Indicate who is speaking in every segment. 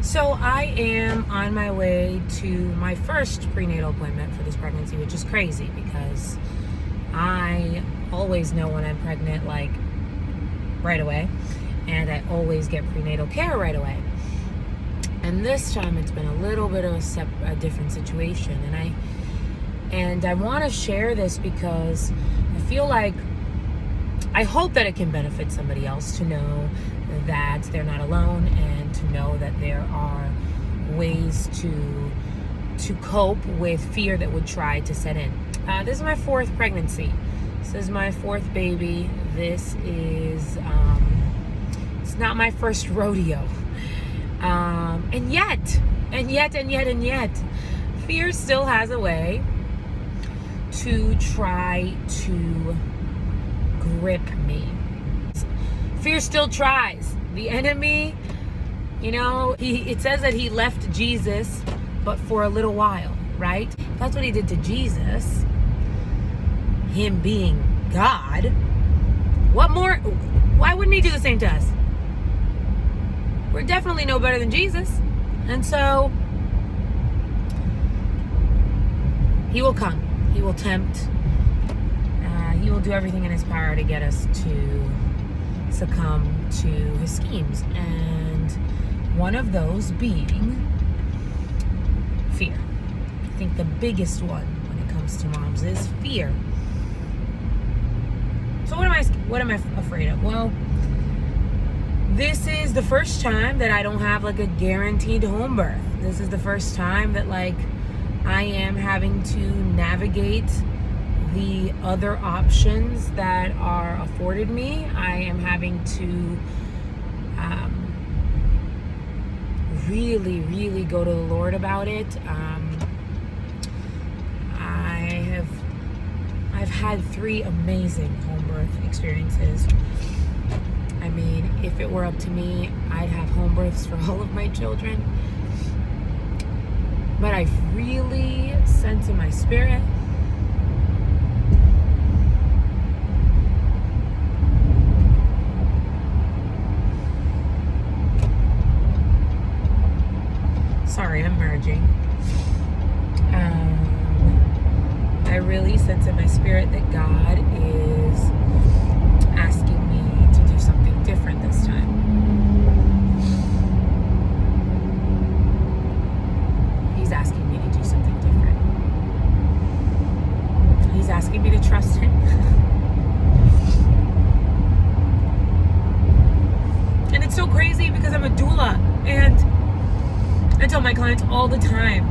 Speaker 1: So I am on my way to my first prenatal appointment for this pregnancy, which is crazy because I always know when I'm pregnant, like right away, and I always get prenatal care right away. And this time it's been a little bit of a different situation, and I want to share this because I feel like I hope that it can benefit somebody else to know that they're not alone and to know that there are ways to cope with fear that would try to set in. This is my fourth pregnancy. This is my fourth baby. This is it's not my first rodeo. And yet, fear still has a way to try to grip me. Fear still tries. The enemy, it says that he left Jesus, but for a little while, right? That's what he did to Jesus. Him being God. What more? Why wouldn't he do the same to us? We're definitely no better than Jesus. And so he will come. He will tempt. He will do everything in his power to get us to succumb to his schemes. And one of those being fear. I think the biggest one when it comes to moms is fear. So what am I afraid of? Well, this is the first time that I don't have like a guaranteed home birth. This is the first time that I am having to navigate the other options that are afforded me. I am having to really go to the Lord about it. I've had 3 amazing home birth experiences. I mean, if it were up to me, I'd have home births for all of my children. But I really sense in my spirit sorry, I'm merging. I really sense in my spirit that God is asking me to do something different this time. He's asking me to do something different. He's asking me to trust him. And it's so crazy because I'm a doula, and I tell my clients all the time,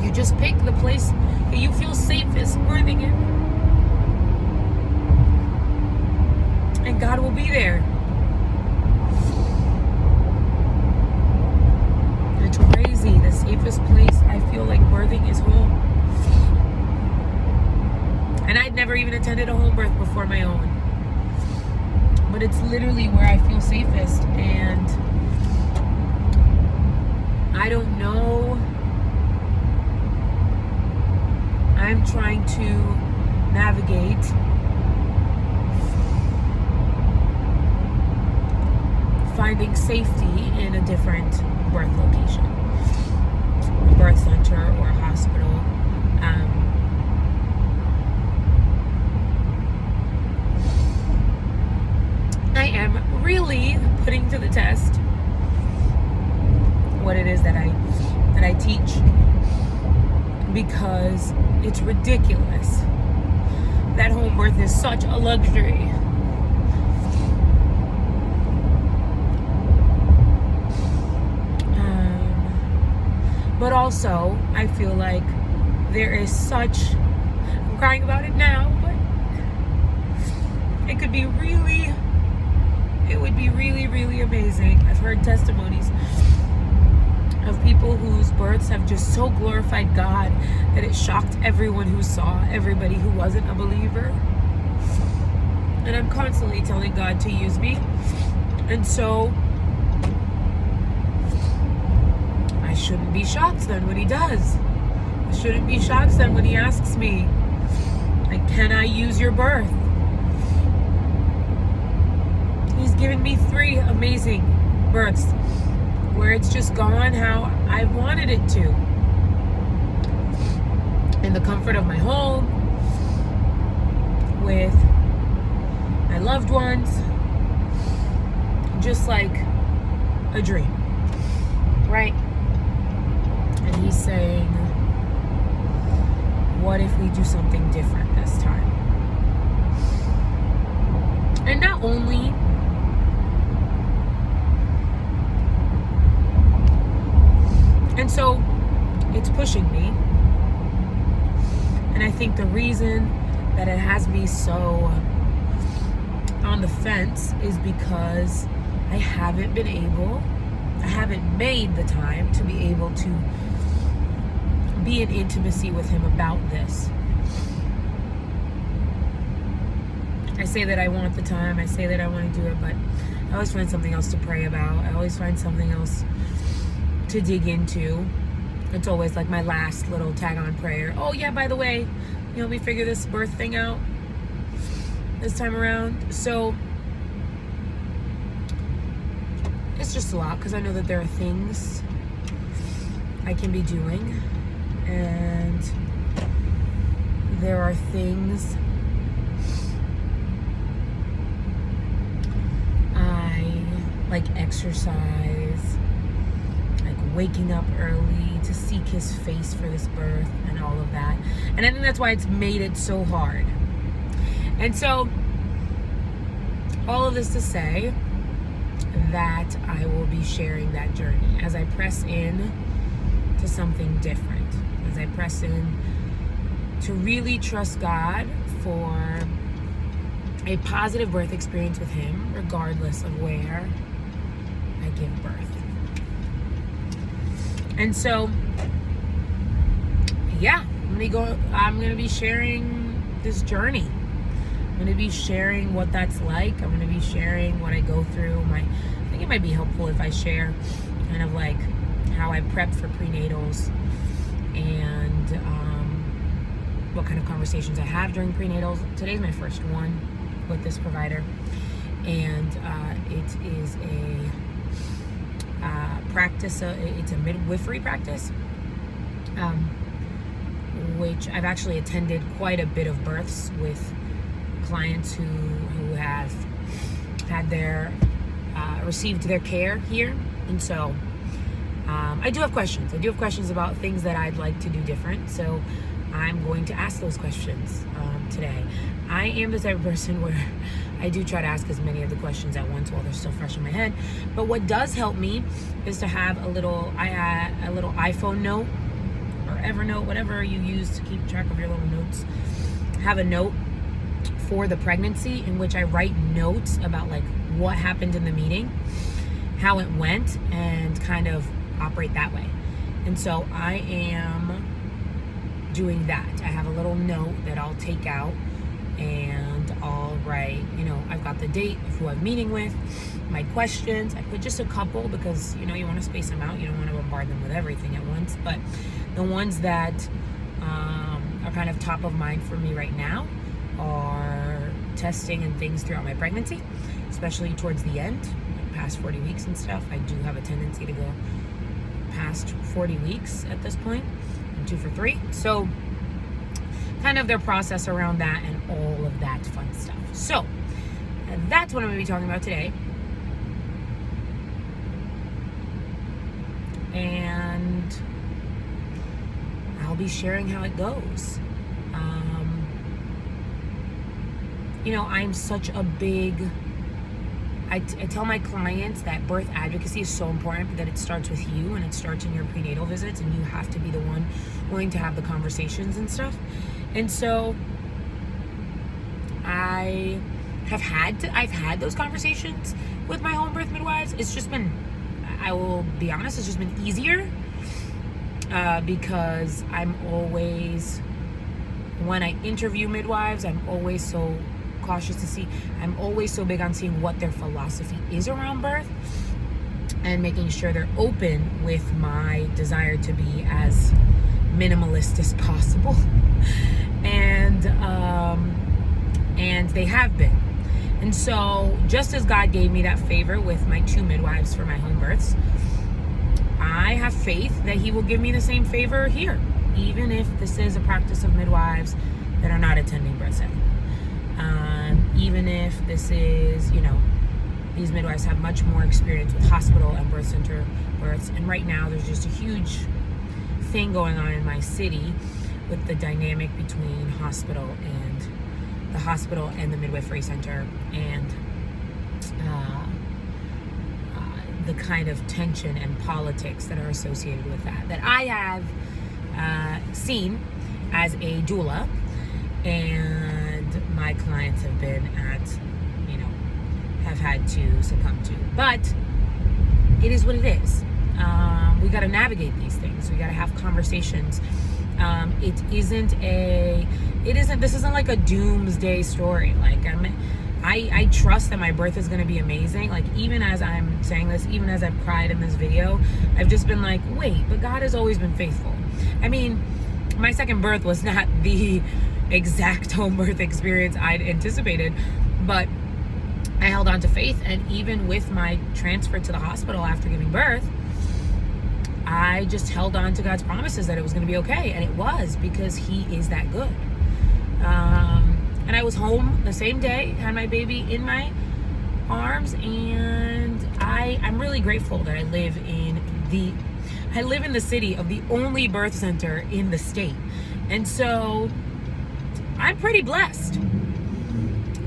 Speaker 1: you just pick the place that you feel safest birthing in, and God will be there. It's crazy. The safest place I feel like birthing is home. And I'd never even attended a home birth before my own. But it's literally where I feel safest, and I don't know. I'm trying to navigate finding safety in a different birth location, a birth center or a hospital. I am really putting to the test what it is that I teach, because it's ridiculous that home birth is such a luxury. But also, I feel like there is such, I'm crying about it now, but it would be really amazing. I've heard testimonies of people whose births have just so glorified God that it shocked everyone who saw, everybody who wasn't a believer. And I'm constantly telling God to use me. And so I shouldn't be shocked then when he does. I shouldn't be shocked then when he asks me, like, can I use your birth? He's given me 3 amazing births where it's just gone how I wanted it to. In the comfort of my home, with my loved ones, just like a dream, right? And he's saying, what if we do something different this time? And not only and so it's pushing me, and I think the reason that it has me so on the fence is because I haven't made the time to be able to be in intimacy with him about this. I say that I want the time, I say that I want to do it, but I always find something else to pray about. I always find something else to dig into. It's always like my last little tag-on prayer. Oh yeah, by the way, let me figure this birth thing out this time around. So it's just a lot, because I know that there are things I can be doing, and there are things I like, exercise, like waking up early to seek his face for this birth and all of that. And I think that's why it's made it so hard. And so all of this to say that I will be sharing that journey as I press in to something different, as I press in to really trust God for a positive birth experience with him, regardless of where I give birth. And so, yeah, I'm gonna be sharing this journey. I'm gonna be sharing what that's like. I'm gonna be sharing what I go through. I think it might be helpful if I share kind of like how I prep for prenatals, and what kind of conversations I have during prenatals. Today's my first one with this provider, and it is a practice. It's a midwifery practice, which I've actually attended quite a bit of births with clients who have had their received their care here. And so I do have questions. I do have questions about things that I'd like to do different. So I'm going to ask those questions today. I am the type of person where I do try to ask as many of the questions at once while they're still fresh in my head. But what does help me is to have a little iPhone note or Evernote, whatever you use to keep track of your little notes. Have a note for the pregnancy in which I write notes about like what happened in the meeting, how it went, and kind of operate that way. And so I am doing that. I have a little note that I'll take out, and I'll write, I've got the date of who I'm meeting with, my questions. I put just a couple because, you want to space them out. You don't want to bombard them with everything at once. But the ones that are kind of top of mind for me right now are testing and things throughout my pregnancy, especially towards the end, like past 40 weeks and stuff. I do have a tendency to go past 40 weeks at this point. I'm 2 for 3. So kind of their process around that and all of that fun stuff. So that's what I'm going to be talking about today. And I'll be sharing how it goes. I'm such a big... I tell my clients that birth advocacy is so important, that it starts with you and it starts in your prenatal visits, and you have to be the one willing to have the conversations and stuff. And so I've had those conversations with my home birth midwives. It's just been, I will be honest, it's just been easier because I'm always, when I interview midwives, I'm always so cautious to see. I'm always so big on seeing what their philosophy is around birth and making sure they're open with my desire to be as minimalist as possible. And they have been. And so just as God gave me that favor with my 2 midwives for my home births, I have faith that he will give me the same favor here, even if this is a practice of midwives that are not attending birth center. Even if this is, these midwives have much more experience with hospital and birth center births. And right now there's just a huge thing going on in my city with the dynamic between the hospital and the midwifery center, and the kind of tension and politics that are associated with that I have seen as a doula, and my clients have been have had to succumb to. But it is what it is. We got to navigate these things. We got to have conversations. This isn't like a doomsday story. Like I trust that my birth is going to be amazing. Like, even as I'm saying this, even as I've cried in this video, I've just been like, wait, but God has always been faithful. I mean, my second birth was not the exact home birth experience I'd anticipated, but I held on to faith. And even with my transfer to the hospital after giving birth, I just held on to God's promises that it was going to be okay. And it was, because he is that good. And I was home the same day, had my baby in my arms, and I'm really grateful that I live in the city of the only birth center in the state. And so I'm pretty blessed.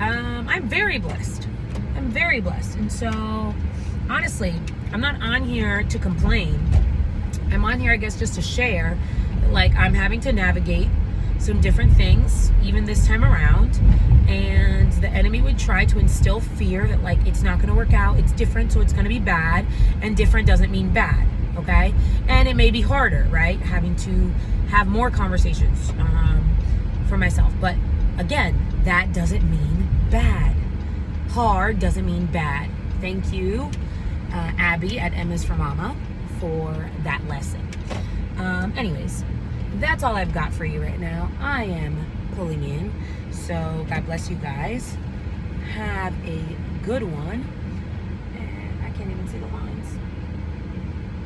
Speaker 1: I'm very blessed. And so, honestly, I'm not on here to complain. I'm on here, I guess, just to share, like, I'm having to navigate some different things, even this time around. And the enemy would try to instill fear that, like, it's not going to work out. It's different, so it's going to be bad. And different doesn't mean bad, okay? And it may be harder, right? Having to have more conversations for myself. But again, that doesn't mean bad. Hard doesn't mean bad. Thank you, Abby at M is for Mama, for that lesson. Anyways, that's all I've got for you right now. I am pulling in. So God bless you guys. Have a good one. And I can't even see the lines.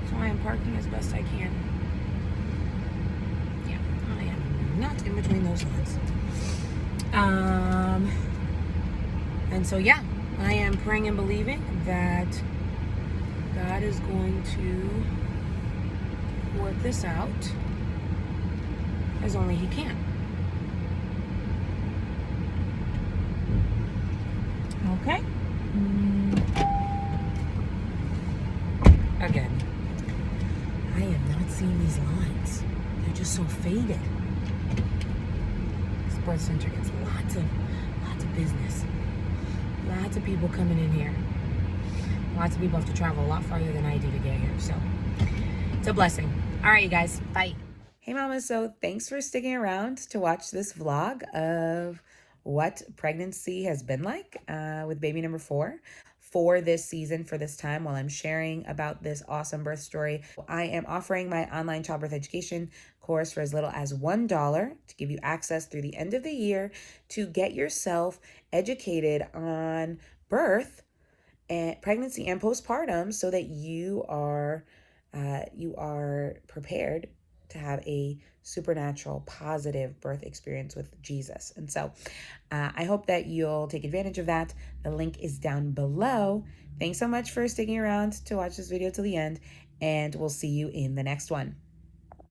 Speaker 1: So I am parking as best I can. Yeah, I am not in between those lines. And so, yeah, I am praying and believing that God is going to work this out as only he can. Okay. Again, I am not seeing these lines. They're just so faded. This birth center gets lots of business. Lots of people coming in here. Lots of people have to travel a lot farther than I do to get here. So it's a blessing. All right, you guys. Bye. Hey, Mama. So thanks for sticking around to watch this vlog of what pregnancy has been like with baby number 4 for this season, for this time, while I'm sharing about this awesome birth story. I am offering my online childbirth education course for as little as $1 to give you access through the end of the year to get yourself educated on birth and pregnancy and postpartum, so that you are prepared to have a supernatural, positive birth experience with Jesus. And so I hope that you'll take advantage of that. The link is down below. Thanks so much for sticking around to watch this video till the end, and we'll see you in the next one.